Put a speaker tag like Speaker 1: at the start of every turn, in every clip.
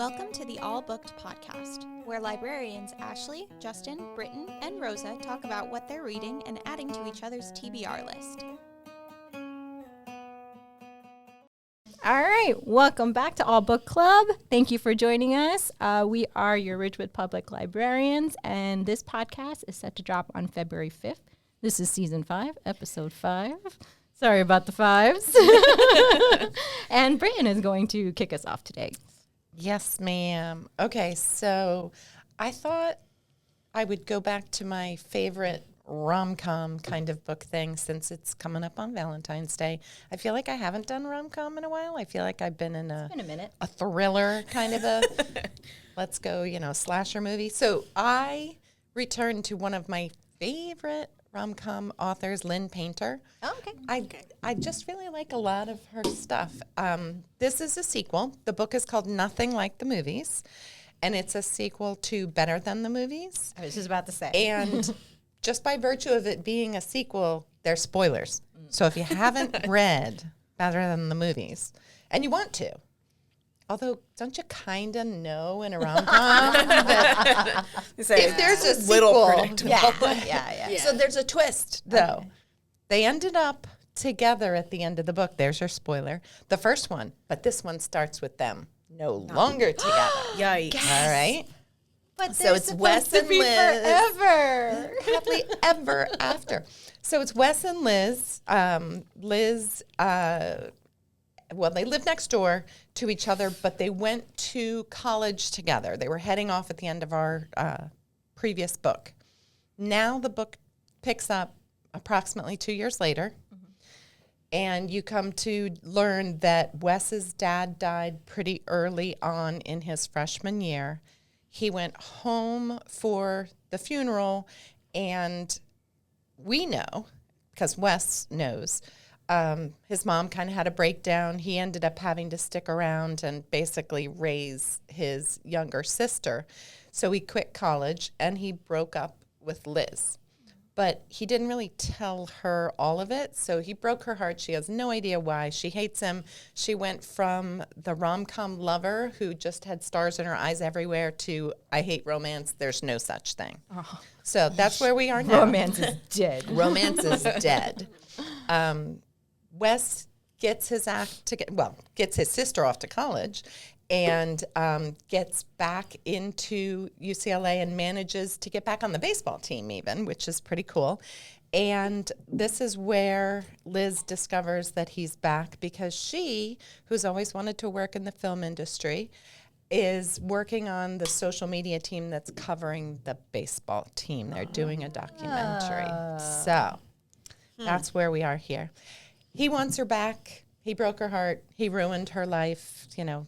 Speaker 1: Welcome to the All Booked podcast, where librarians Ashley, Justin, Brittin, and Rosa talk about what they're reading and adding to each other's TBR list.
Speaker 2: All right, welcome back to All Book Club. Thank you for joining us. We are your Ridgewood Public Librarians, and this podcast is set to drop on February 5th. This is Season 5, Episode 5. Sorry about the fives. And Brittin is going to kick us off today.
Speaker 3: Yes, ma'am. Okay, so I thought I would go back to my favorite rom-com kind of book thing since it's coming up on Valentine's Day. I feel like I haven't done rom-com in a while. I feel like I've been in a thriller kind of a, let's go, slasher movie. So I returned to one of my favorite rom-com authors, Lynn Painter.
Speaker 2: Oh, okay.
Speaker 3: I just really like a lot of her stuff. This is a sequel. The book is called Nothing Like the Movies, and it's a sequel to Better Than the Movies.
Speaker 2: I was just about to say.
Speaker 3: And just by virtue of it being a sequel, there's spoilers. So if you haven't read Better Than the Movies, and you want to, although don't you kind of know in a rom-com that if there's a sequel,
Speaker 2: Yeah.
Speaker 3: So there's a twist, though. Okay. They ended up together at the end of the book. There's your spoiler. The first one, but this one starts with them no longer together.
Speaker 4: Yikes.
Speaker 3: Yes. All right.
Speaker 2: But
Speaker 3: so it's Wes and Liz.
Speaker 2: Forever.
Speaker 3: Happily ever after. So it's Wes and Liz. Liz, well, they lived next door to each other, but they went to college together. They were heading off at the end of our previous book. Now the book picks up approximately 2 years later, and you come to learn that Wes's dad died pretty early on in his freshman year. He went home for the funeral, and we know, because Wes knows, his mom kind of had a breakdown. He ended up having to stick around and basically raise his younger sister. So he quit college, and he broke up with Liz. But he didn't really tell her all of it, so he broke her heart. She has no idea why. She hates him. She went from the rom-com lover who just had stars in her eyes everywhere to I hate romance, there's no such thing. Oh. So that's where we are now.
Speaker 2: Romance is dead.
Speaker 3: Romance is dead. Wes gets his gets his sister off to college and gets back into UCLA and manages to get back on the baseball team even, which is pretty cool. And this is where Liz discovers that he's back because she, who's always wanted to work in the film industry, is working on the social media team that's covering the baseball team. They're doing a documentary. So that's where we are here. He wants her back. He broke her heart. He ruined her life.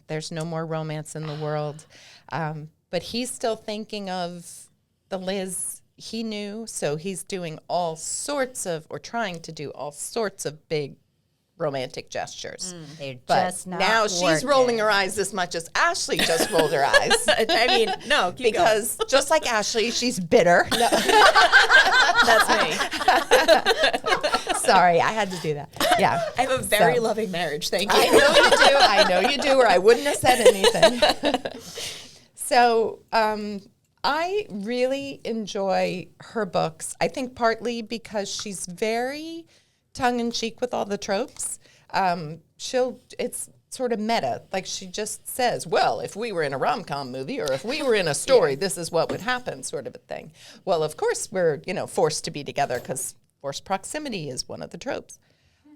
Speaker 3: There's no more romance in the world. But he's still thinking of the Liz he knew. So he's doing all sorts of, or trying to do all sorts of big romantic gestures.
Speaker 2: But
Speaker 3: now she's rolling her eyes as much as Ashley just rolled her eyes.
Speaker 4: I mean, no, keep
Speaker 3: because going. Just like Ashley, she's bitter. No.
Speaker 4: That's me.
Speaker 3: Sorry, I had to do that. Yeah.
Speaker 4: I have a very loving marriage. Thank you.
Speaker 3: I know you do, or I wouldn't have said anything. So I really enjoy her books. I think partly because she's very tongue-in-cheek with all the tropes. It's sort of meta. Like she just says, well, if we were in a rom-com movie or if we were in a story, this is what would happen, sort of a thing. Well, of course we're, forced to be together because forced proximity is one of the tropes.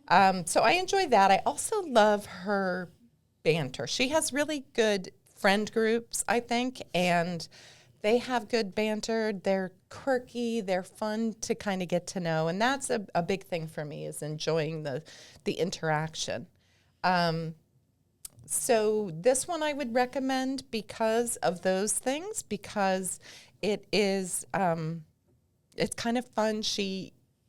Speaker 3: So I enjoy that. I also love her banter. She has really good friend groups, I think, and they have good banter. They're quirky. They're fun to kind of get to know. And that's a big thing for me is enjoying the interaction. So this one I would recommend because of those things, because it is, it's kind of fun.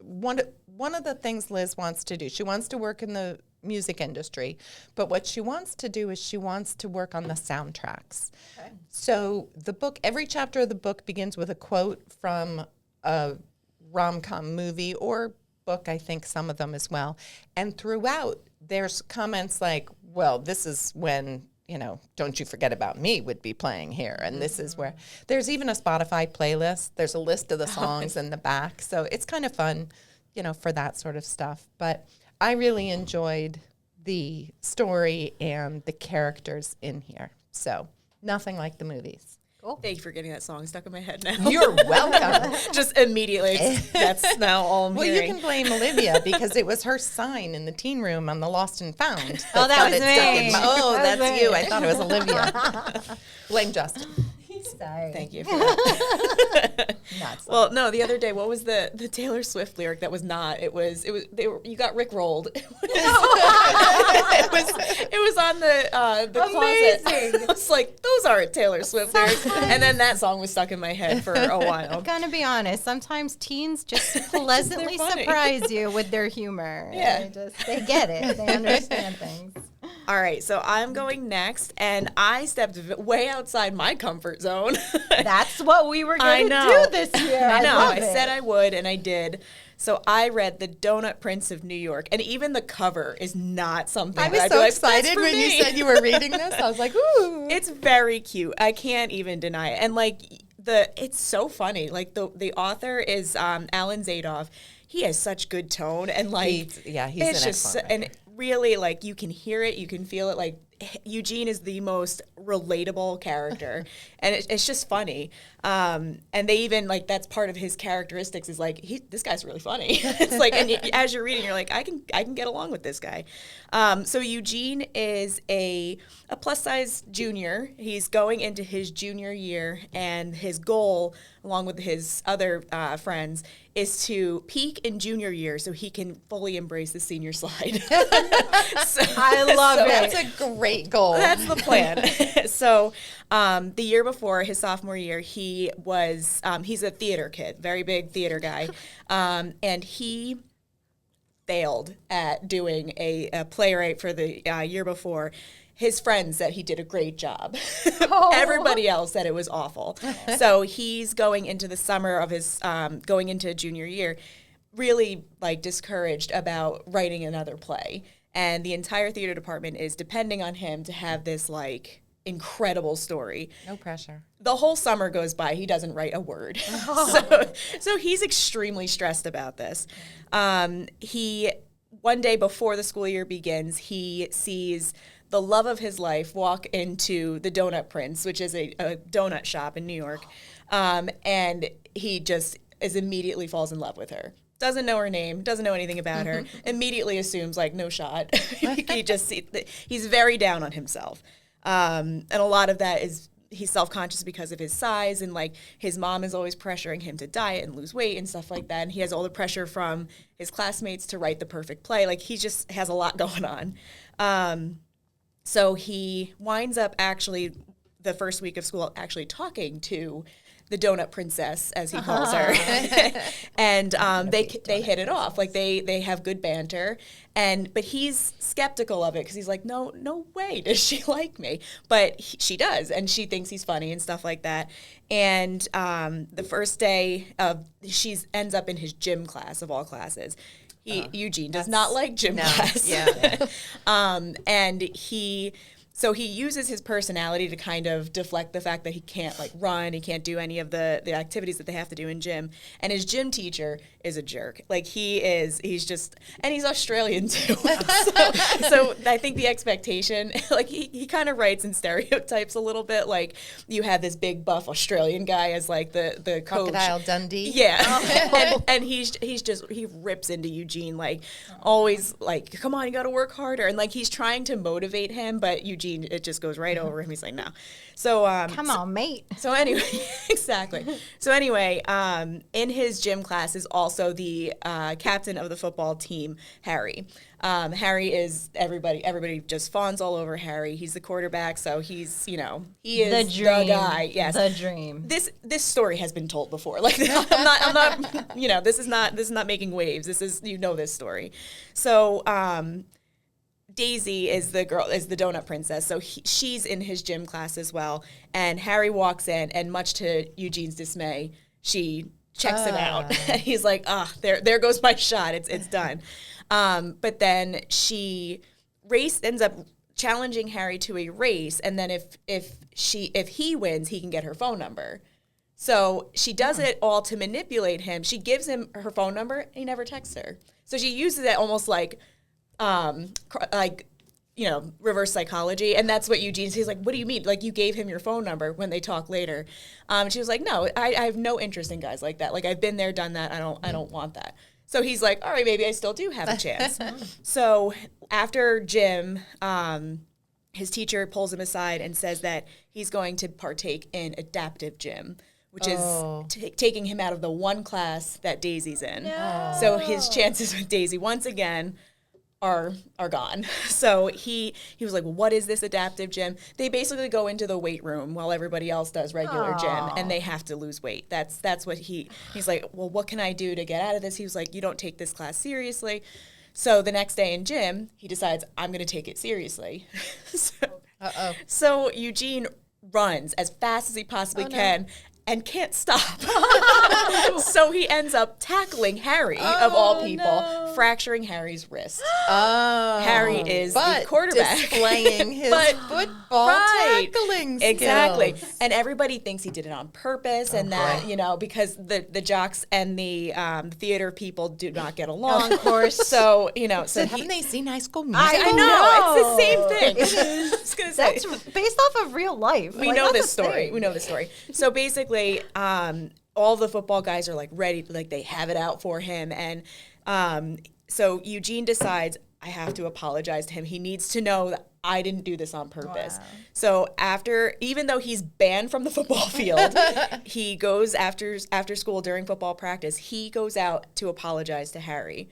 Speaker 3: One of the things Liz wants to do, she wants to work in the music industry, but what she wants to do is she wants to work on the soundtracks. Okay. So the book, every chapter of the book begins with a quote from a rom-com movie or book, I think some of them as well. And throughout, there's comments like, well, this is when Don't You Forget About Me would be playing here. And this is where there's even a Spotify playlist. There's a list of the songs in the back. So it's kind of fun, for that sort of stuff. But I really enjoyed the story and the characters in here. So nothing like the movies.
Speaker 2: Cool.
Speaker 4: Thank you for getting that song stuck in my head now.
Speaker 3: You're welcome.
Speaker 4: Just immediately. That's now all I'm
Speaker 3: Well,
Speaker 4: hearing.
Speaker 3: you can blame Olivia because it was her sign in the teen room on the Lost and Found.
Speaker 2: Oh, that
Speaker 3: got
Speaker 2: was
Speaker 3: it stuck in
Speaker 2: me.
Speaker 3: my- Oh,
Speaker 2: That was
Speaker 3: that's
Speaker 2: me.
Speaker 3: you. I thought it was Olivia. Blame Justin.
Speaker 2: Sorry.
Speaker 4: Thank you for that.
Speaker 2: Not so.
Speaker 4: Well, no, the other day, what was the Taylor Swift lyric that was not? You got Rickrolled. It was on the closet.
Speaker 2: Amazing.
Speaker 4: I was like, those aren't Taylor Swift lyrics. And then that song was stuck in my head for a while.
Speaker 2: I'm gonna be honest. Sometimes teens just pleasantly
Speaker 4: funny.
Speaker 2: surprise you with their humor.
Speaker 4: Yeah.
Speaker 2: They get it. They understand things.
Speaker 4: All right, so I'm going next, and I stepped way outside my comfort zone.
Speaker 2: That's what we were
Speaker 4: I
Speaker 2: going to
Speaker 4: know.
Speaker 2: do this year.
Speaker 4: I know.
Speaker 2: love
Speaker 4: I
Speaker 2: it.
Speaker 4: said I would, and I did. So I read The Donut Prince of New York, and even the cover is not something
Speaker 3: I
Speaker 4: that
Speaker 3: was
Speaker 4: I'd
Speaker 3: so
Speaker 4: be like, "That's
Speaker 3: excited
Speaker 4: for
Speaker 3: when you
Speaker 4: me."
Speaker 3: said you were reading this. I was like, ooh.
Speaker 4: It's very cute. I can't even deny it. And it's so funny. Like the author is Alan Zadoff. He has such good tone, and
Speaker 3: He's
Speaker 4: it's
Speaker 3: an
Speaker 4: just
Speaker 3: excellent
Speaker 4: and
Speaker 3: writer.
Speaker 4: really you can hear it, you can feel it. Like Eugene is the most relatable character, and it's just funny. And they even that's part of his characteristics is this guy's really funny. It's and as you're reading, you're like, I can get along with this guy. So Eugene is a plus size junior. He's going into his junior year, and his goal, along with his other friends, is to peak in junior year so he can fully embrace the senior slide.
Speaker 2: I love it.
Speaker 3: That's a great goal.
Speaker 4: That's the plan. So the year before, his sophomore year, he was he's a theater kid, very big theater guy, and he failed at doing a playwright for the year before. His friends said he did a great job. Everybody else said it was awful. So he's going into the summer of his going into junior year, really discouraged about writing another play. And the entire theater department is depending on him to have this incredible story.
Speaker 3: No pressure.
Speaker 4: The whole summer goes by, he doesn't write a word. So he's extremely stressed about this. One day before the school year begins, he sees the love of his life walk into the Donut Prince, which is a donut shop in New York. And he just immediately falls in love with her. Doesn't know her name, doesn't know anything about her, immediately assumes no shot. He's very down on himself. And a lot of that is he's self-conscious because of his size, and his mom is always pressuring him to diet and lose weight and stuff like that. And he has all the pressure from his classmates to write the perfect play. He just has a lot going on. So he winds up actually the first week of school actually talking to the Donut Princess, as he calls her, and they hit it off. They have good banter, but he's skeptical of it because he's like, no way does she like me, but she does, and she thinks he's funny and stuff like that. And the first day she ends up in his gym class of all classes. Eugene does not like gym class.
Speaker 3: Yeah.
Speaker 4: And So he uses his personality to kind of deflect the fact that he can't run, he can't do any of the activities that they have to do in gym. And his gym teacher is a jerk. He's Australian too. so I think the expectation, he kind of writes in stereotypes a little bit. You have this big buff Australian guy as the coach.
Speaker 3: Crocodile Dundee.
Speaker 4: Yeah. and he rips into Eugene always come on, you got to work harder. And he's trying to motivate him, but Eugene, it just goes right over him. He's like, no. So
Speaker 2: come on, mate.
Speaker 4: So anyway, exactly. So anyway, in his gym class is also the captain of the football team, Harry. Harry is everybody just fawns all over Harry. He's the quarterback, so he is the guy. Yes,
Speaker 2: the dream.
Speaker 4: This story has been told before. I'm not this is not making waves. This is this story. So Daisy is the Donut Princess, so she's in his gym class as well. And Harry walks in, and much to Eugene's dismay, she checks him out. He's like, there goes my shot. It's done. But then she ends up challenging Harry to a race, and then if he wins, he can get her phone number. So she does it all to manipulate him. She gives him her phone number, and he never texts her. So she uses it almost like reverse psychology. And that's what Eugene says, like, what do you mean? Like, you gave him your phone number when they talk later. She was like, no, I have no interest in guys like that. Like, I've been there, done that. I don't want that. So he's like, all right, maybe I still do have a chance. So after gym, his teacher pulls him aside and says that he's going to partake in adaptive gym, which is taking him out of the one class that Daisy's in. No. So his chances with Daisy once again are gone. So he was like, well, what is this adaptive gym? They basically go into the weight room while everybody else does regular gym, and they have to lose weight. That's what he's like, well, what can I do to get out of this? He was like, you don't take this class seriously. So the next day in gym, he decides, I'm going to take it seriously. So Eugene runs as fast as he possibly can and can't stop. So he ends up tackling Harry, of all people, fracturing Harry's wrist. Harry is the quarterback.
Speaker 3: Displaying his football tackling skills.
Speaker 4: Exactly. And everybody thinks he did it on purpose, and that, because the jocks and the theater people do not get along.
Speaker 2: Of course.
Speaker 3: So, haven't they seen High School Musical?
Speaker 4: I know. It's the same thing. I was gonna say.
Speaker 2: That's based off of real life.
Speaker 4: We know this story. So basically, all the football guys are like ready, like they have it out for him. And so Eugene decides, I have to apologize to him. He needs to know that I didn't do this on purpose. Wow. So even though he's banned from the football field, he goes after school during football practice, he goes out to apologize to Harry.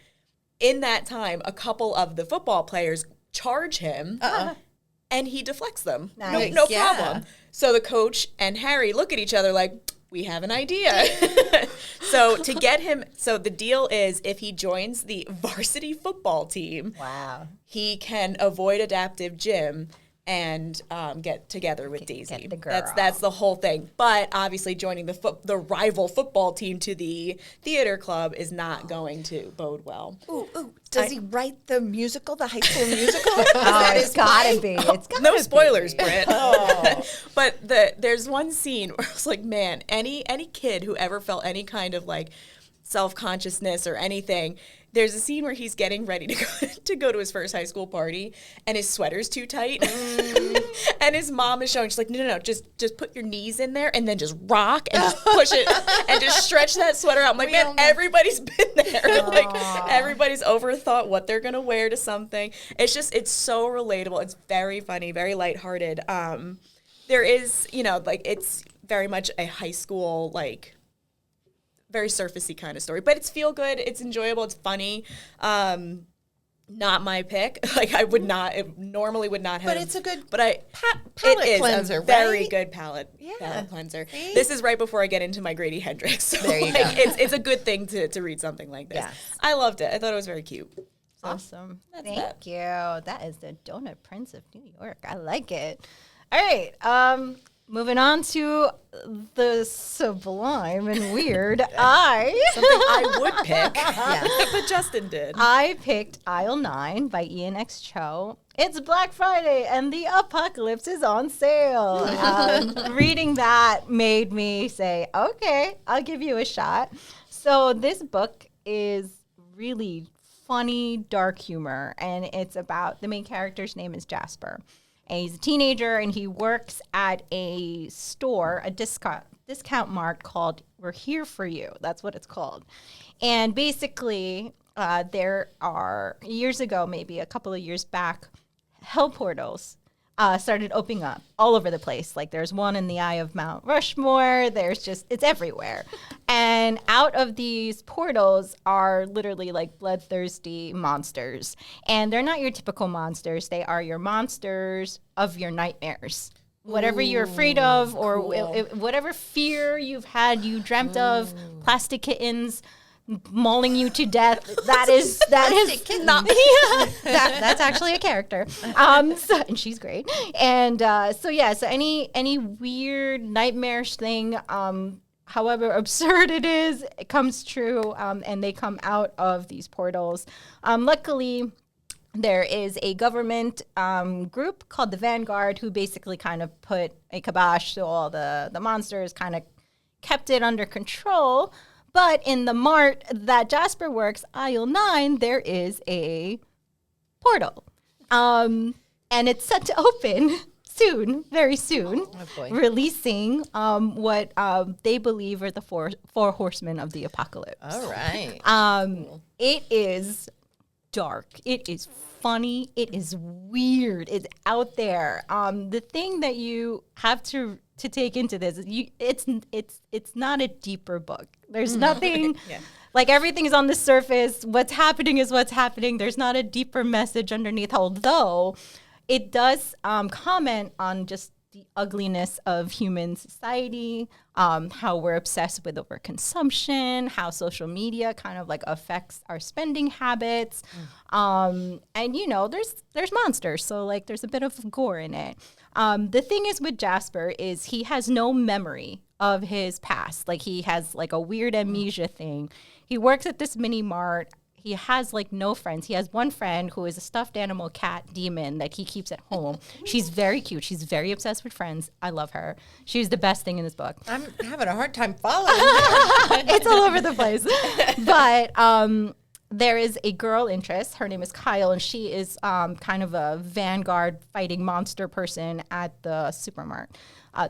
Speaker 4: In that time, a couple of the football players charge him, and he deflects them. Nice. No problem. So the coach and Harry look at each other like, we have an idea. So to get him, so the deal is if he joins the varsity football team, he can avoid adaptive gym and get together with Daisy.
Speaker 2: Get the girl.
Speaker 4: That's the whole thing. But obviously joining the rival football team to the theater club is not going to bode well.
Speaker 5: Ooh. Does he write the musical, the High School Musical?
Speaker 2: It's gotta be.
Speaker 4: No spoilers, Britt. But there's one scene where I was like, man, any kid who ever felt any kind of like self-consciousness or anything, there's a scene where he's getting ready to go to his first high school party, and his sweater's too tight. And his mom is showing, she's like, no, just put your knees in there and then just rock and just push it and just stretch that sweater out. I'm like, man, everybody's been there. Like, everybody's overthought what they're going to wear to something. It's so relatable. It's very funny, very lighthearted. There is, it's very much a high school, like, very surfacey kind of story, but it's feel good, it's enjoyable, it's funny. Not my pick. Like normally would not have.
Speaker 3: But it's a good
Speaker 4: palate cleanser, very good palate cleanser. See? This is right before I get into my Grady Hendrix. So
Speaker 3: there you go.
Speaker 4: It's a good thing to read something like this. Yes. I loved it. I thought it was very cute. So,
Speaker 2: awesome. Thank you. That is the Donut Prince of New York. I like it. All right. Moving on to the sublime and weird.
Speaker 4: Something I would pick, but Justin did.
Speaker 2: I picked Aisle 9 by Ian X. Cho. It's Black Friday and the apocalypse is on sale. Reading that made me say, okay, I'll give you a shot. So this book is really funny, dark humor, and it's about, the main character's name is Jasper. And he's a teenager, and he works at a store, a discount mart called We're Here For You. That's what it's called. And basically, there are, years ago, maybe a couple of years back, hell portals started opening up all over the place. Like, there's one in the eye of Mount Rushmore. It's everywhere. And out of these portals are literally like bloodthirsty monsters. And they're not your typical monsters. They are your monsters of your nightmares. Whatever you're afraid of, or whatever fear you've had, you dreamt of, plastic kittens mauling you to death. That's actually a character. And she's great. And so any weird nightmarish thing, however absurd it is, it comes true, and they come out of these portals. Luckily, there is a government group called the Vanguard who basically kind of put a kibosh to all the monsters, kind of kept it under control. But in the mart that Jasper works, aisle 9, there is a portal. And it's set to open soon, very soon, releasing what they believe are the four horsemen of the apocalypse.
Speaker 3: All right.
Speaker 2: It is dark. It is funny. It is weird. It's out there. The thing that you have to take into this, it's not a deeper book. There's nothing. Like, everything is on the surface. What's happening is what's happening. There's not a deeper message underneath, although it does comment on just the ugliness of human society, how we're obsessed with overconsumption, how social media kind of like affects our spending habits. And, you know, there's monsters, so like there's a bit of gore in it. The thing is with Jasper is he has no memory of his past. Like, he has like a weird amnesia thing. He works at this mini mart. He has like no friends. He has one friend who is a stuffed animal cat demon that he keeps at home. She's very cute. She's very obsessed with friends. I love her. She's the best thing in this book.
Speaker 3: I'm having a hard time following.
Speaker 2: It's all over the place. But there is a girl interest. Her name is Kyle, and she is kind of a vanguard fighting monster person at the supermart.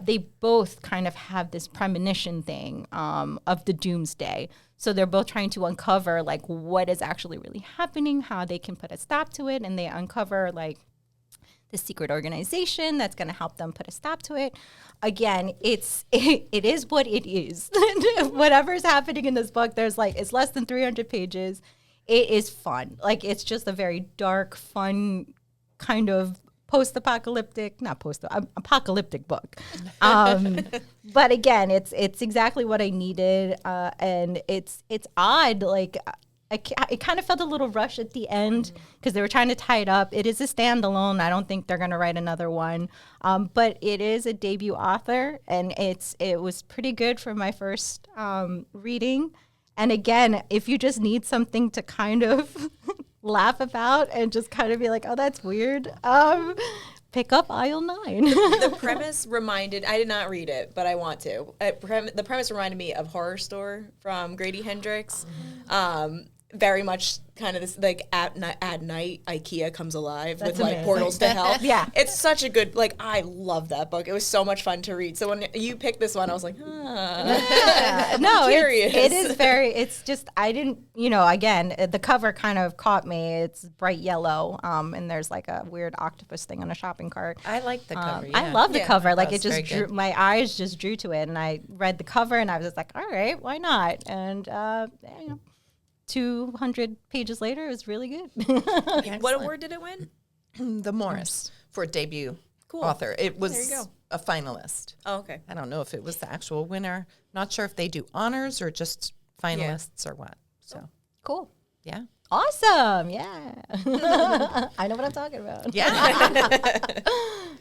Speaker 2: They both kind of have this premonition thing of the doomsday. So they're both trying to uncover like what is actually really happening, how they can put a stop to it, and they uncover like the secret organization that's going to help them put a stop to it. Again, it is what it is. Whatever is happening in this book, there's like, it's less than 300 pages. It is fun. Like, it's just a very dark, fun kind of apocalyptic book. But again, it's exactly what I needed, and it's odd. Like, it kind of felt a little rushed at the end because they were trying to tie it up. It is a standalone. I don't think they're going to write another one, but it is a debut author, and it was pretty good for my first reading. And again, if you just need something to kind of laugh about and just kind of be like, oh, that's weird, pick up aisle 9.
Speaker 4: The premise reminded, I did not read it, but I want to. The premise reminded me of Horror Store from Grady Hendrix. Very much kind of this, like, at night, IKEA comes alive with, like, portals to hell.
Speaker 2: Yeah.
Speaker 4: It's such a good, like, I love that book. It was so much fun to read. So when you picked this one, I was like,
Speaker 2: No,
Speaker 4: curious.
Speaker 2: It is very, it's just, I didn't, you know, again, the cover kind of caught me. It's bright yellow, and there's like a weird octopus thing on a shopping cart.
Speaker 3: I like the cover.
Speaker 2: I love the cover. Like, it
Speaker 3: was very
Speaker 2: just drew,
Speaker 3: good.
Speaker 2: my eyes just drew to it, and I read the cover, and I was just like, all right, why not? And, you know, 200 pages later, it was really good.
Speaker 4: What award did it win?
Speaker 3: The Morris for debut author. It was
Speaker 4: There you go.
Speaker 3: a finalist.
Speaker 4: Oh, okay.
Speaker 3: I don't know if it was the actual winner. Not sure if they do honors or just finalists or what. So,
Speaker 2: Cool.
Speaker 3: yeah.
Speaker 2: Awesome. Yeah. I know what I'm talking about.
Speaker 3: Yeah.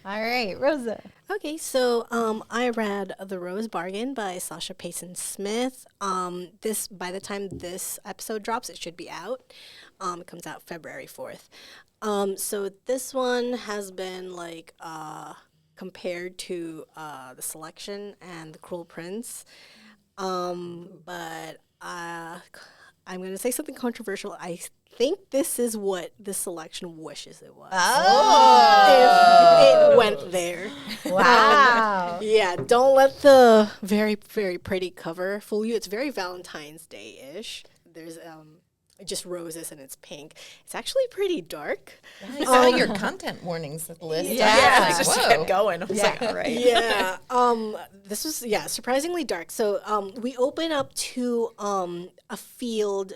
Speaker 2: All right, Rosa.
Speaker 6: Okay, so I read The Rose Bargain by Sasha Peyton Smith. This, by the time this episode drops, it should be out. It comes out February 4th. So this one has been like compared to The Selection and The Cruel Prince. But I'm going to say something controversial. I think this is what The Selection wishes it was. If it went there.
Speaker 2: Wow.
Speaker 6: Yeah, don't let the very, very pretty cover fool you. It's very Valentine's Day-ish. There's just roses and it's pink. It's actually pretty dark.
Speaker 3: I saw your content warnings list.
Speaker 2: Yeah.
Speaker 3: I
Speaker 4: It
Speaker 3: was
Speaker 4: just
Speaker 3: like,
Speaker 4: kept
Speaker 3: whoa.
Speaker 4: going. I was like, all right.
Speaker 6: Yeah. This was surprisingly dark. So we open up to a field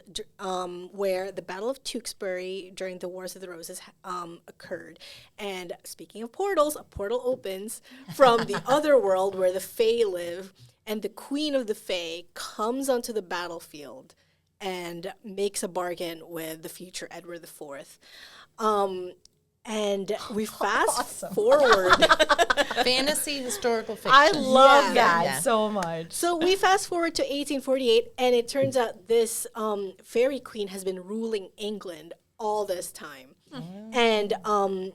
Speaker 6: where the Battle of Tewkesbury during the Wars of the Roses occurred. And speaking of portals, a portal opens from the other world where the Fae live, and the Queen of the Fae comes onto the battlefield and makes a bargain with the future Edward IV. And we fast forward.
Speaker 3: Fantasy historical fiction.
Speaker 2: I love
Speaker 6: Yeah.
Speaker 2: that so much.
Speaker 6: So we fast forward to 1848, and it turns out this fairy queen has been ruling England all this time. And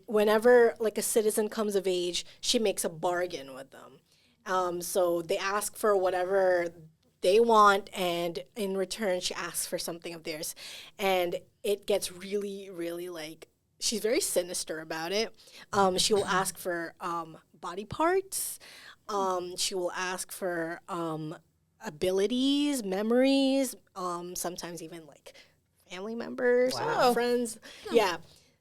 Speaker 6: whenever like a citizen comes of age, she makes a bargain with them. So they ask for whatever they want, and in return, she asks for something of theirs. And it gets really, really like, she's very sinister about it. She will ask for body parts. She will ask for abilities, memories, sometimes even like family members, or friends. Yeah.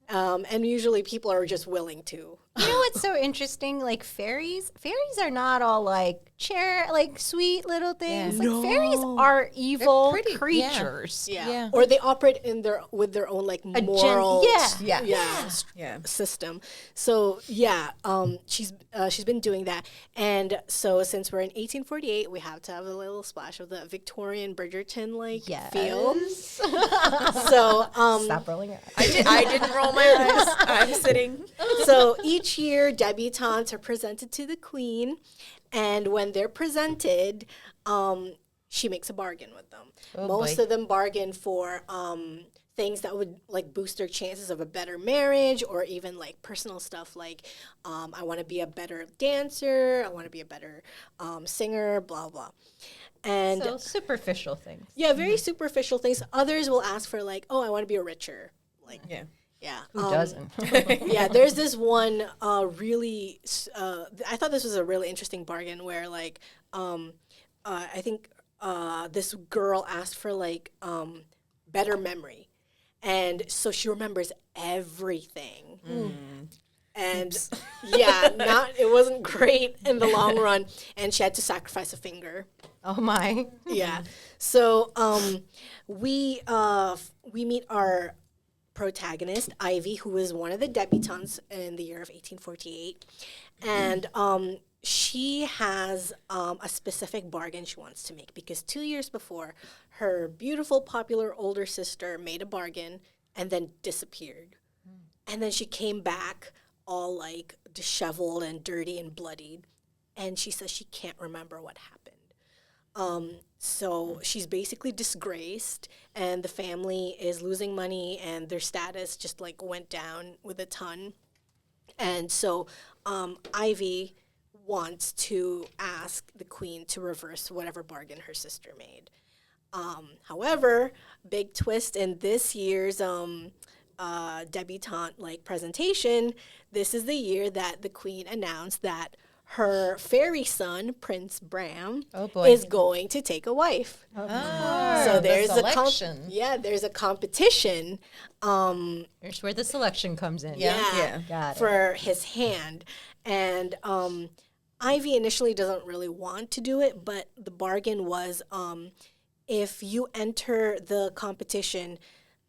Speaker 6: And usually people are just willing to.
Speaker 2: You know what's so interesting? Like fairies are not all like sweet little things. Like fairies are evil
Speaker 3: pretty-
Speaker 2: creatures.
Speaker 6: Yeah. Or they operate with their own like moral system. So she's been doing that. And so since we're in 1848, we have to have a little splash of the Victorian Bridgerton feel. So
Speaker 2: Stop rolling your eyes.
Speaker 4: I didn't roll my eyes. I'm sitting.
Speaker 6: So each year, debutantes are presented to the queen, and when they're presented, she makes a bargain with them. Most of them bargain for things that would like boost their chances of a better marriage, or even like personal stuff like I want to be a better dancer, I want to be a better singer, blah blah. And
Speaker 2: So superficial things.
Speaker 6: yeah, very superficial things. Others will ask for like, oh, I want to be a richer, like yeah.
Speaker 2: Who doesn't?
Speaker 6: Yeah, there's this one really. I thought this was a really interesting bargain where, like, I think this girl asked for like better memory, and so she remembers everything. And it wasn't great in the long run, and she had to sacrifice a finger.
Speaker 2: Oh my.
Speaker 6: Yeah, so we meet our protagonist, Ivy, who is one of the debutantes in the year of 1848. And she has a specific bargain she wants to make, because 2 years before, her beautiful, popular older sister made a bargain and then disappeared. And then she came back all like disheveled and dirty and bloodied. And she says she can't remember what happened. So she's basically disgraced, and the family is losing money, and their status just like went down with a ton. And so Ivy wants to ask the queen to reverse whatever bargain her sister made. However, big twist in this year's debutante like presentation, this is the year that the queen announced that her fairy son, Prince Bram, is going to take a wife. So there's there's a competition.
Speaker 2: Here's where the selection comes in.
Speaker 6: Got it. For his hand. And Ivy initially doesn't really want to do it, but the bargain was if you enter the competition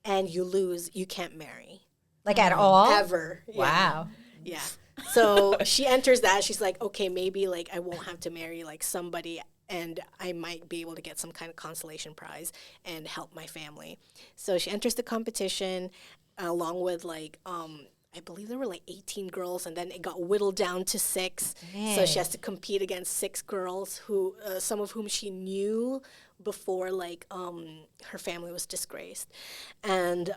Speaker 6: and you lose, you can't marry.
Speaker 2: Like at all?
Speaker 6: Ever.
Speaker 2: Wow.
Speaker 6: Yeah. So she enters that. She's like, okay, maybe like I won't have to marry like somebody, and I might be able to get some kind of consolation prize and help my family. So she enters the competition along with like I believe there were like 18 girls, and then it got whittled down to 6. Man. So she has to compete against 6 girls who some of whom she knew before like her family was disgraced. And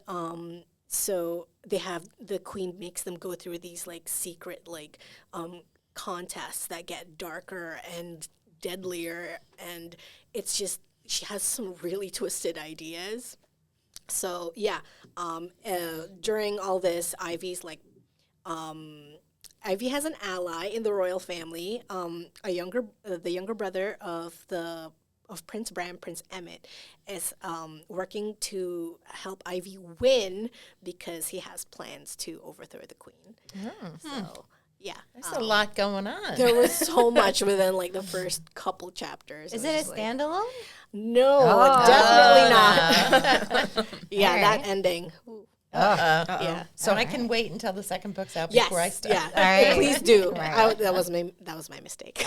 Speaker 6: so the queen makes them go through these like secret like contests that get darker and deadlier, and it's just she has some really twisted ideas. So during all this, Ivy's like Ivy has an ally in the royal family, the younger brother of Prince Bram, Prince Emmett, is working to help Ivy win because he has plans to overthrow the queen. So, yeah.
Speaker 3: There's a lot going on.
Speaker 6: There was so much within, like, the first couple chapters.
Speaker 2: Is it a standalone?
Speaker 6: No, definitely not. That ending. Yeah.
Speaker 3: So I can wait until the second book's out before I start.
Speaker 6: Yeah.
Speaker 2: All right.
Speaker 6: Please do.
Speaker 2: Right.
Speaker 6: That was my mistake.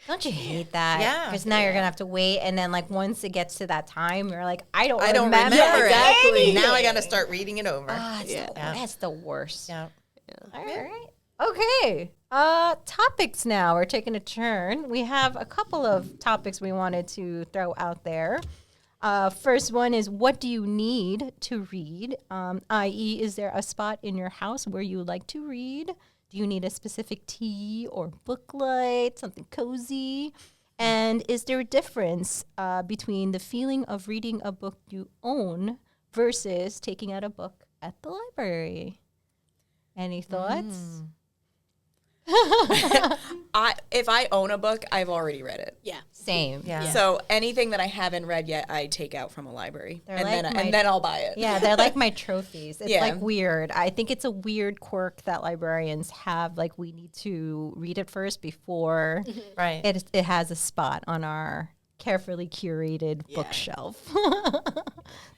Speaker 2: Don't you hate that?
Speaker 3: Yeah.
Speaker 2: Because now you're gonna have to wait, and then like once it gets to that time, you're like, I don't
Speaker 3: remember
Speaker 2: it.
Speaker 6: Exactly.
Speaker 3: Now I got to start reading it over.
Speaker 2: That's the worst.
Speaker 3: Yeah.
Speaker 2: All right. Okay. Topics now. We're taking a turn. We have a couple of topics we wanted to throw out there. First one is, what do you need to read? I.e., is there a spot in your house where you like to read? Do you need a specific tea or book light, something cozy? And is there a difference between the feeling of reading a book you own versus taking out a book at the library? Any thoughts?
Speaker 4: If I own a book, I've already read it.
Speaker 6: Yeah.
Speaker 2: Same.
Speaker 3: Yeah.
Speaker 4: So anything that I haven't read yet, I take out from a library,
Speaker 2: They're
Speaker 4: and
Speaker 2: like
Speaker 4: then and then I'll buy it.
Speaker 2: Yeah, they're like my trophies. It's
Speaker 4: Yeah.
Speaker 2: like weird. I think it's a weird quirk that librarians have. Like, we need to read it first before
Speaker 3: Right.
Speaker 2: it has a spot on our carefully curated bookshelf.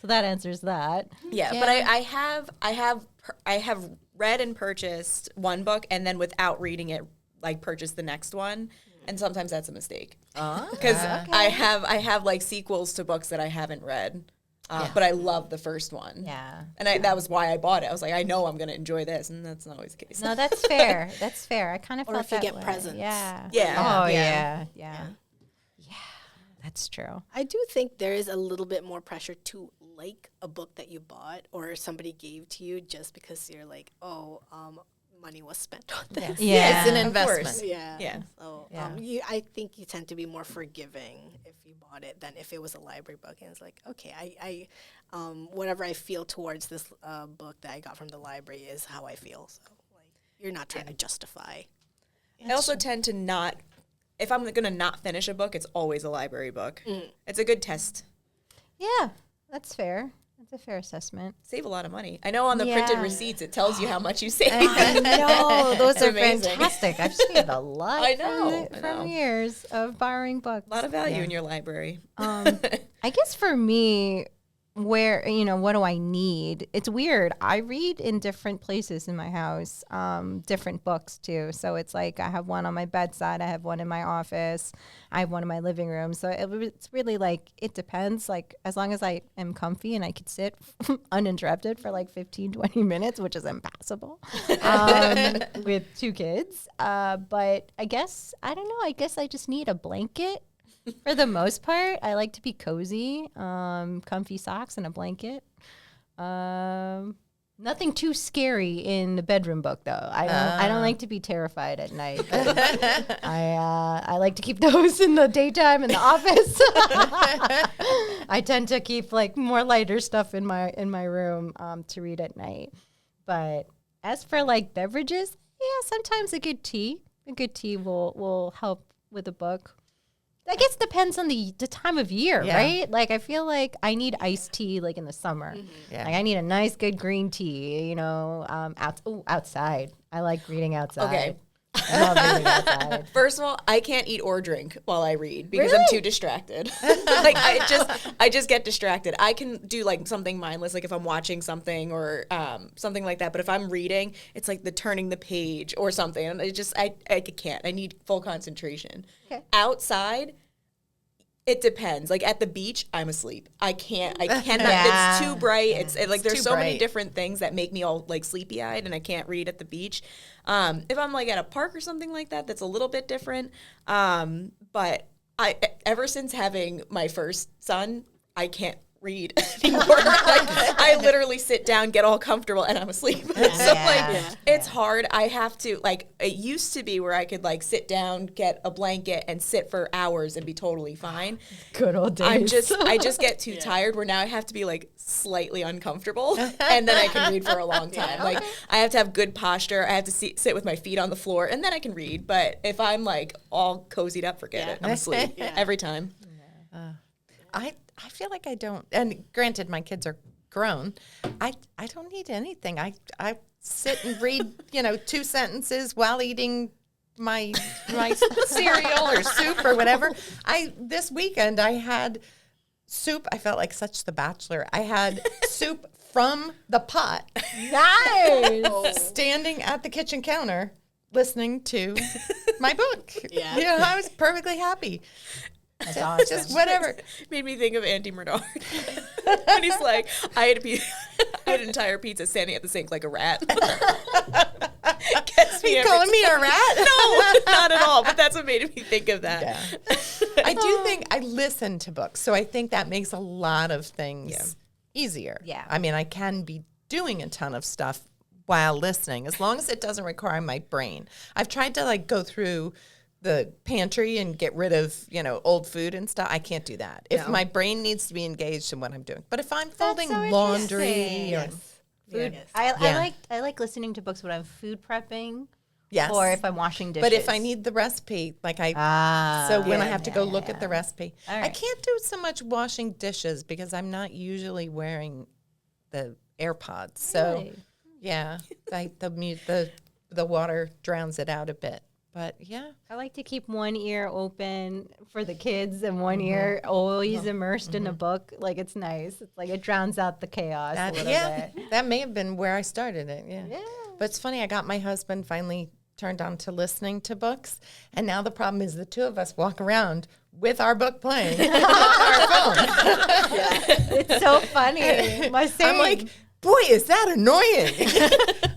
Speaker 2: So that answers that.
Speaker 4: Yeah, but I have read and purchased one book, and then without reading it, like purchased the next one, and sometimes that's a mistake because I have like sequels to books that I haven't read, but I love the first one.
Speaker 2: Yeah.
Speaker 4: And that was why I bought it. I was like, I know I'm going to enjoy this, and that's not always the case.
Speaker 2: No, that's fair. That's fair. I kind of
Speaker 6: Or
Speaker 2: felt
Speaker 6: if you
Speaker 2: that
Speaker 6: get
Speaker 2: way.
Speaker 6: presents.
Speaker 2: Yeah.
Speaker 4: Yeah.
Speaker 2: Oh,
Speaker 4: Yeah.
Speaker 2: yeah. That's true.
Speaker 6: I do think there is a little bit more pressure to like a book that you bought or somebody gave to you just because you're like, money was spent on this.
Speaker 2: Yeah.
Speaker 3: It's an
Speaker 4: Of
Speaker 3: investment.
Speaker 4: course.
Speaker 6: Yeah.
Speaker 4: Yeah.
Speaker 6: So
Speaker 2: Yeah.
Speaker 6: I think you tend to be more forgiving if you bought it than if it was a library book. And it's like, okay, I whatever I feel towards this book that I got from the library is how I feel. So like, you're not trying to justify.
Speaker 4: I also tend to not, if I'm going to not finish a book, it's always a library book. It's a good test.
Speaker 2: Yeah, that's fair. That's a fair assessment.
Speaker 4: Save a lot of money. I know on the printed
Speaker 2: Yeah.
Speaker 4: receipts, it tells you how much you save.
Speaker 2: I know. Those
Speaker 4: It's
Speaker 2: are
Speaker 4: amazing.
Speaker 2: fantastic. I've saved a lot
Speaker 4: I know,
Speaker 2: from,
Speaker 4: I
Speaker 2: from
Speaker 4: know.
Speaker 2: years of borrowing books.
Speaker 4: A lot of value in your library.
Speaker 2: I guess for me, where, what do I need? It's weird. I read in different places in my house, different books too. So it's like I have one on my bedside, I have one in my office, I have one in my living room. So it's really like, it depends. Like, as long as I am comfy and I could sit uninterrupted for like 15, 20 minutes, which is impossible with two kids. But I guess, I don't know, I guess I just need a blanket. For the most part, I like to be cozy, comfy socks and a blanket. Nothing too scary in the bedroom book, though. I don't like to be terrified at night. I like to keep those in the daytime in the office. I tend to keep like more lighter stuff in my room to read at night. But as for like beverages, yeah, sometimes a good tea will help with a book. I guess it depends on the time of year, right? Like, I feel like I need iced tea, like, in the summer.
Speaker 3: Yeah.
Speaker 2: Like, I need a nice, good green tea, outside. I like reading outside.
Speaker 4: Okay.
Speaker 2: I love reading outside.
Speaker 4: First of all, I can't eat or drink while I read because I'm too distracted. Like I just get distracted. I can do like something mindless, like if I'm watching something or something like that. But if I'm reading, it's like the turning the page or something. And I can't. I need full concentration.
Speaker 2: Okay.
Speaker 4: Outside, it depends. Like at the beach, I'm asleep. I cannot.
Speaker 2: Yeah.
Speaker 4: It's too bright. It's like there's
Speaker 3: too
Speaker 4: so many
Speaker 3: bright.
Speaker 4: different things that make me all like sleepy eyed, and I can't read at the beach. If I'm like at a park or something like that, that's a little bit different. But ever since having my first son, I can't read anymore. I literally sit down, get all comfortable, and I'm asleep. It's hard. I have to it used to be where I could like sit down, get a blanket, and sit for hours and be totally fine.
Speaker 2: Good old days.
Speaker 4: I just get too tired where now I have to be like slightly uncomfortable and then I can read for a long time. Like I have to have good posture. I have to sit with my feet on the floor and then I can read. But if I'm like all cozied up, forget it. I'm asleep every time.
Speaker 3: I feel like I don't, and granted, my kids are grown. I don't need anything. I sit and read, 2 sentences while eating my cereal or soup or whatever. This weekend I had soup. I felt like such the Bachelor. I had soup from the pot.
Speaker 2: Nice.
Speaker 3: Standing at the kitchen counter, listening to my book.
Speaker 6: Yeah.
Speaker 3: I was perfectly happy.
Speaker 2: That's awesome.
Speaker 3: Just whatever.
Speaker 4: Made me think of Andy Bernard. And he's like, I had an entire pizza standing at the sink like a rat. Gets me
Speaker 3: You
Speaker 4: every
Speaker 3: calling me a rat?
Speaker 4: No, not at all. But that's what made me think of that.
Speaker 3: Yeah. I do think I listen to books, so I think that makes a lot of things easier.
Speaker 2: Yeah.
Speaker 3: I mean, I can be doing a ton of stuff while listening, as long as it doesn't require my brain. I've tried to like go through the pantry and get rid of, old food and stuff. I can't do that. If my brain needs to be engaged in what I'm doing. But if I'm folding
Speaker 2: so
Speaker 3: laundry or
Speaker 2: Food.
Speaker 6: Yes.
Speaker 2: I like listening to books when I'm food prepping.
Speaker 3: yes.
Speaker 2: Or if I'm washing dishes.
Speaker 3: But if I need the recipe, like so when I have to go look at the recipe,
Speaker 2: All
Speaker 3: I
Speaker 2: right.
Speaker 3: can't do so much washing dishes because I'm not usually wearing the AirPods. So
Speaker 2: Really?
Speaker 3: yeah, like the water drowns it out a bit. But yeah,
Speaker 2: I like to keep one ear open for the kids and one ear always immersed in a book. Like it's nice. It's like it drowns out the chaos a little bit.
Speaker 3: that may have been where I started it. Yeah.
Speaker 2: Yeah.
Speaker 3: But it's funny. I got my husband finally turned on to listening to books, and now the problem is the two of us walk around with our book playing on our phone.
Speaker 2: It's so funny.
Speaker 3: I'm like, boy, is that annoying.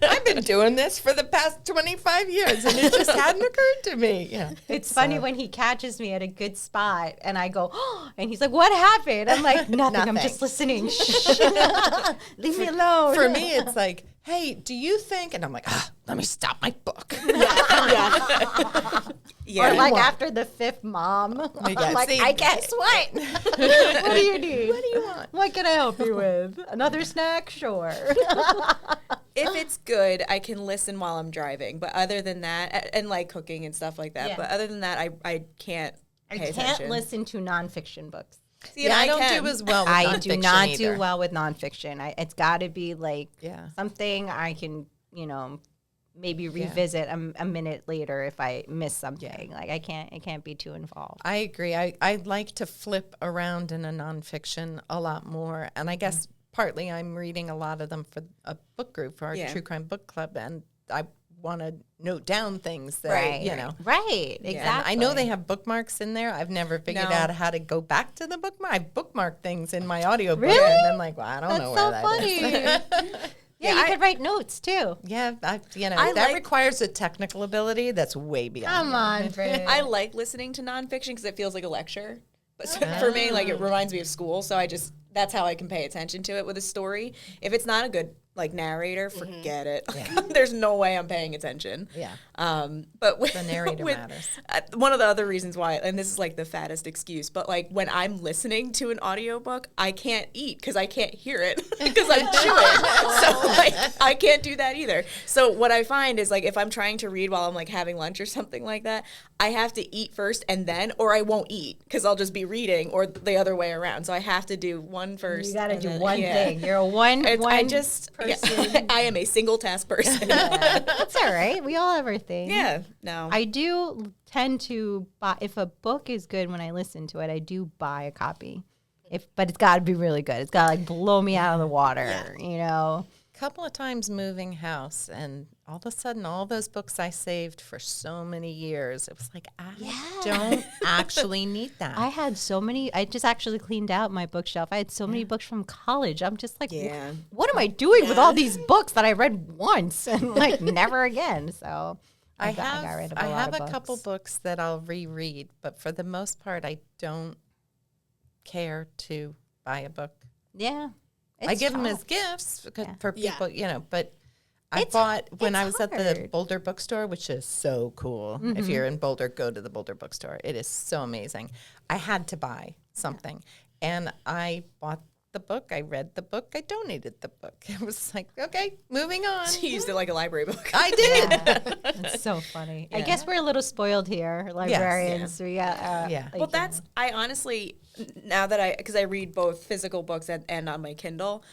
Speaker 3: I've been doing this for the past 25 years, and it just hadn't occurred to me. Yeah.
Speaker 2: It's funny when he catches me at a good spot and I go, oh, and he's like, what happened? I'm like, nothing. I'm
Speaker 3: Nothing.
Speaker 2: just listening. Shh. Leave me alone.
Speaker 3: For me, it's like, hey, do you think? And I'm like, let me stop my book.
Speaker 2: Or like after the fifth mom. I'm like,
Speaker 3: see,
Speaker 2: I guess what? What do you need? What do you want? What can I help you with? Another snack? Sure.
Speaker 4: If it's good, I can listen while I'm driving. But other than that, and like cooking and stuff like that.
Speaker 2: Yeah.
Speaker 4: But other than that, I can't
Speaker 2: I
Speaker 4: pay
Speaker 2: can't
Speaker 4: attention.
Speaker 2: listen to nonfiction books.
Speaker 4: See, and
Speaker 3: I don't
Speaker 4: can.
Speaker 3: do as well with
Speaker 2: I do
Speaker 3: nonfiction
Speaker 2: not
Speaker 3: either.
Speaker 2: do well with nonfiction. It's got to be like
Speaker 3: Yeah.
Speaker 2: something I can, maybe revisit a minute later if I miss something. Like it can't be too involved.
Speaker 3: I agree. I like to flip around in a nonfiction a lot more. And I guess partly I'm reading a lot of them for a book group, for our True Crime Book Club. And I want to note down things that,
Speaker 2: Right. Right. Exactly.
Speaker 3: And I know they have bookmarks in there. I've never figured
Speaker 4: No.
Speaker 3: out how to go back to the bookmark. I bookmark things in my audiobook.
Speaker 2: Really?
Speaker 3: And I'm like, well, I don't
Speaker 2: That's
Speaker 3: know
Speaker 2: so
Speaker 3: where that is.
Speaker 2: funny. Yeah, you could write notes too.
Speaker 3: Yeah,
Speaker 4: I
Speaker 3: that
Speaker 4: like-
Speaker 3: requires a technical ability that's way beyond
Speaker 2: Come
Speaker 3: me.
Speaker 2: on, Brit.
Speaker 4: I like listening to nonfiction because it feels like a lecture. But for me, like it reminds me of school. So that's how I can pay attention to it with a story. If it's not a good like narrator, forget it. There's no way I'm paying attention.
Speaker 3: Yeah.
Speaker 4: But with,
Speaker 3: The narrator
Speaker 4: with-
Speaker 3: matters.
Speaker 4: one of the other reasons why, and this is like the fattest excuse, but like when I'm listening to an audiobook, I can't eat because I can't hear it because I'm chewing. So like I can't do that either. So what I find is like if I'm trying to read while I'm like having lunch or something like that, I have to eat first and then, or I won't eat because I'll just be reading, or the other way around. So I have to do one first.
Speaker 2: You got to
Speaker 4: and
Speaker 2: do
Speaker 4: then-
Speaker 2: one
Speaker 4: yeah.
Speaker 2: thing. You're a one
Speaker 4: I
Speaker 2: person.
Speaker 4: I am a single task person.
Speaker 2: That's all right. We all have our thing.
Speaker 4: Yeah, no.
Speaker 2: I do tend to buy, if a book is good when I listen to it, I do buy a copy. But it's got to be really good. It's got to like blow me out of the water,
Speaker 3: Couple of times moving house, and all of a sudden all those books I saved for so many years, it was like, I don't actually need that.
Speaker 2: I had so many. I just actually cleaned out my bookshelf. I had so many books from college. I'm just like,
Speaker 4: Yeah.
Speaker 2: what am I doing with all these books that I read once and like never again? So
Speaker 3: I
Speaker 2: got rid of a lot
Speaker 3: have
Speaker 2: of
Speaker 3: a couple
Speaker 2: books.
Speaker 3: books that I'll reread, but for the most part, I don't care to buy a book.
Speaker 2: Yeah.
Speaker 3: I
Speaker 2: It's
Speaker 3: give them
Speaker 2: tough.
Speaker 3: as gifts for
Speaker 6: Yeah.
Speaker 3: people, but I
Speaker 2: It's-
Speaker 3: bought when I
Speaker 2: it's
Speaker 3: was at the
Speaker 2: hard.
Speaker 3: Boulder bookstore, which is so cool. If you're in Boulder, go to the Boulder bookstore. It is so amazing. I had to buy something, and I bought the book. I read the book. I donated the book. It was like, okay, moving on.
Speaker 4: He used it like a library book.
Speaker 3: I did.
Speaker 2: It's so funny. I guess we're a little spoiled here, librarians. We got,
Speaker 3: Yeah.
Speaker 4: Well, that's, I honestly, now that because I read both physical books and on my Kindle,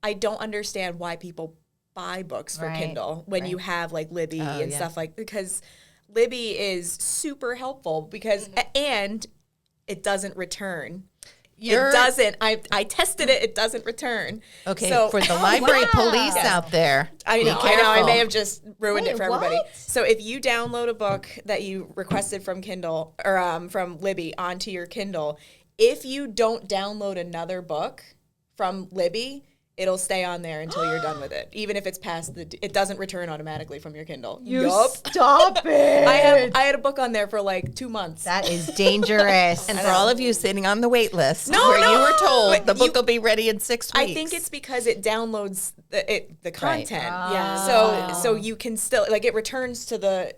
Speaker 4: I don't understand why people buy books for
Speaker 2: Right,
Speaker 4: Kindle when you have like Libby and
Speaker 3: yeah.
Speaker 4: stuff because Libby is super helpful because, and it doesn't return. It doesn't. I tested it. It doesn't return.
Speaker 3: Okay,
Speaker 4: So,
Speaker 3: for the library police out there,
Speaker 4: I know. I
Speaker 3: careful.
Speaker 4: may have just ruined
Speaker 2: Wait,
Speaker 4: it for everybody.
Speaker 2: what?
Speaker 4: So if you download a book that you requested from Kindle or from Libby onto your Kindle, if you don't download another book from Libby, it'll stay on there until you're done with it. Even if it's past it doesn't return automatically from your Kindle.
Speaker 2: Stop it.
Speaker 4: I had a book on there for like 2 months.
Speaker 2: That is dangerous.
Speaker 3: And for all of you sitting on the wait list, where you were told the book will be ready in 6 weeks.
Speaker 4: I think it's because it downloads the content.
Speaker 6: Yeah.
Speaker 4: So you can still, like, it returns to the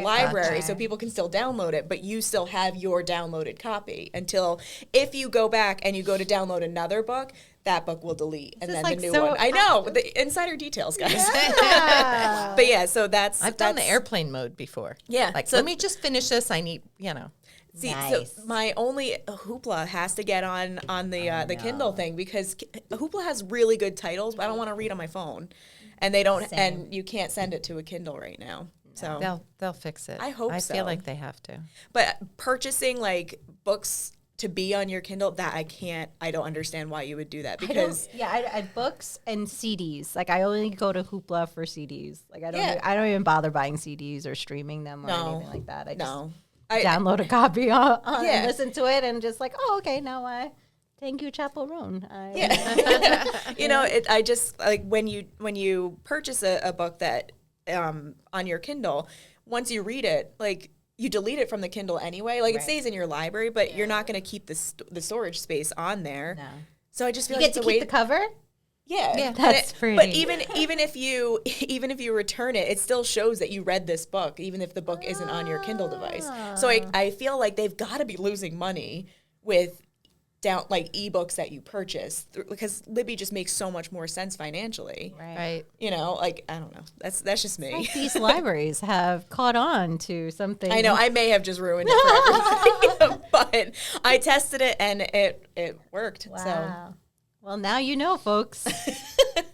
Speaker 4: library, so people can still download it, but you still have your downloaded copy until, if you go back and you go to download another book, that book will delete, and then the new one. I know, the insider details, guys.
Speaker 2: Yeah.
Speaker 4: But yeah, so
Speaker 3: I've done the airplane mode before.
Speaker 4: Yeah.
Speaker 3: Like,
Speaker 4: So-
Speaker 3: let me just finish this. I need,
Speaker 4: See,
Speaker 2: Nice.
Speaker 4: so my only Hoopla has to get on the Kindle thing, because Hoopla has really good titles, but I don't want to read on my phone, and they don't, and you can't send it to a Kindle right now. So
Speaker 3: they'll fix it.
Speaker 4: I hope
Speaker 3: I
Speaker 4: so.
Speaker 3: feel like they have to.
Speaker 4: But purchasing like books to be on your Kindle, that I don't understand why you would do that, because
Speaker 2: I books and CDs. Like, I only go to Hoopla for CDs. Like, I don't even bother buying CDs or streaming them or anything like that. I just download a copy and listen to it, and just like, oh, okay, now thank you, Chapel Roan.
Speaker 4: I just like when you purchase a book that on your Kindle, once you read it, like, you delete it from the Kindle anyway. Like, it stays in your library, but you're not going to keep the storage space on there. No. So I just feel
Speaker 2: you
Speaker 4: like
Speaker 2: get to keep the cover.
Speaker 4: Yeah,
Speaker 2: that's pretty.
Speaker 4: But even if you return it, it still shows that you read this book, even if the book isn't on your Kindle device. So I feel like they've got to be losing money with ebooks that you purchase, because Libby just makes so much more sense financially.
Speaker 3: Right.
Speaker 4: Like, I don't know. That's just me.
Speaker 2: Like, these libraries have caught on to something.
Speaker 4: I know I may have just ruined it for everybody, but I tested it and it worked.
Speaker 2: Wow.
Speaker 4: So.
Speaker 2: Well, now you know, folks.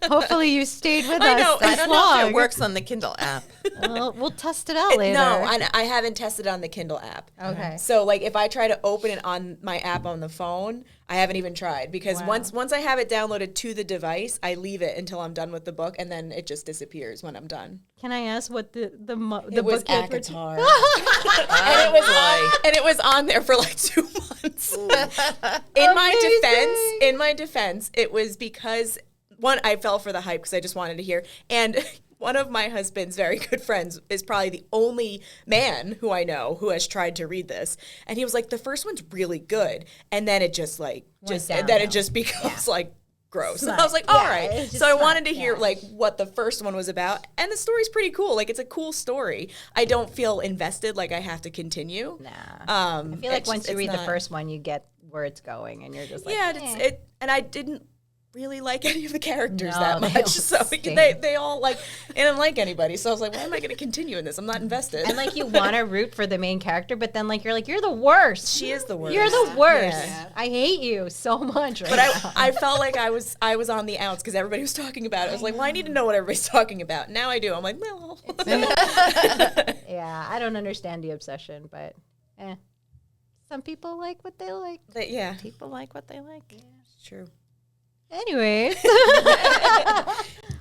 Speaker 2: Hopefully you stayed with us.
Speaker 3: I don't
Speaker 2: this
Speaker 3: know
Speaker 2: long.
Speaker 3: if it works on the Kindle app.
Speaker 2: Well, we'll test it out later.
Speaker 4: No, I haven't tested it on the Kindle app.
Speaker 2: Okay.
Speaker 4: So, like, if I try to open it on my app on the phone, I haven't even tried, because once I have it downloaded to the device, I leave it until I'm done with the book, and then it just disappears when I'm done.
Speaker 2: Can I ask what the
Speaker 4: It was
Speaker 2: book is?
Speaker 4: ACOTAR. and it was on there for like 2 months. In my defense, it was because, one, I fell for the hype because I just wanted to hear, and one of my husband's very good friends is probably the only man who I know who has tried to read this, and he was like, the first one's really good, and then it just becomes like gross. And I was like, all right. So I wanted to hear like what the first one was about, and the story's pretty cool. Like, it's a cool story. I don't feel invested, like I have to continue.
Speaker 2: Nah. I feel like once you read the first one, you get where it's going, and you're just like,
Speaker 4: and I didn't really like any of the characters
Speaker 2: No,
Speaker 4: that
Speaker 2: they
Speaker 4: much.
Speaker 2: all
Speaker 4: So
Speaker 2: stink.
Speaker 4: they all like, I didn't like anybody. So I was like, why am I going to continue in this? I'm not invested.
Speaker 2: and like, you want to root for the main character, but then like you're the worst.
Speaker 4: She is the worst.
Speaker 2: You're the worst.
Speaker 4: Yeah.
Speaker 2: I hate you so much.
Speaker 4: But I felt like I was on the outs because everybody was talking about it. I was like, well, I need to know what everybody's talking about. Now I do. I'm like, well.
Speaker 2: Yeah, I don't understand the obsession, but some people like what they like.
Speaker 4: But yeah,
Speaker 3: People like what they like.
Speaker 4: it's true.
Speaker 2: Anyways,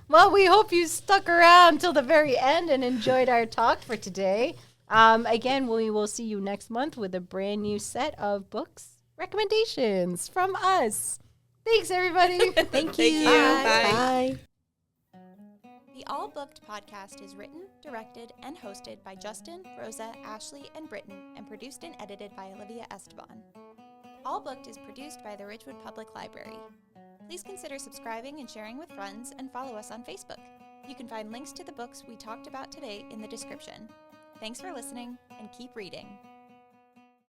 Speaker 2: well, we hope you stuck around till the very end and enjoyed our talk for today. Again, we will see you next month with a brand new set of books recommendations from us. Thanks, everybody. Thank you.
Speaker 4: Bye.
Speaker 1: The All Booked podcast is written, directed, and hosted by Justin, Rosa, Ashley, and Brittin, and produced and edited by Olivia Esteban. All Booked is produced by the Ridgewood Public Library. Please consider subscribing and sharing with friends, and follow us on Facebook. You can find links to the books we talked about today in the description. Thanks for listening, and keep reading.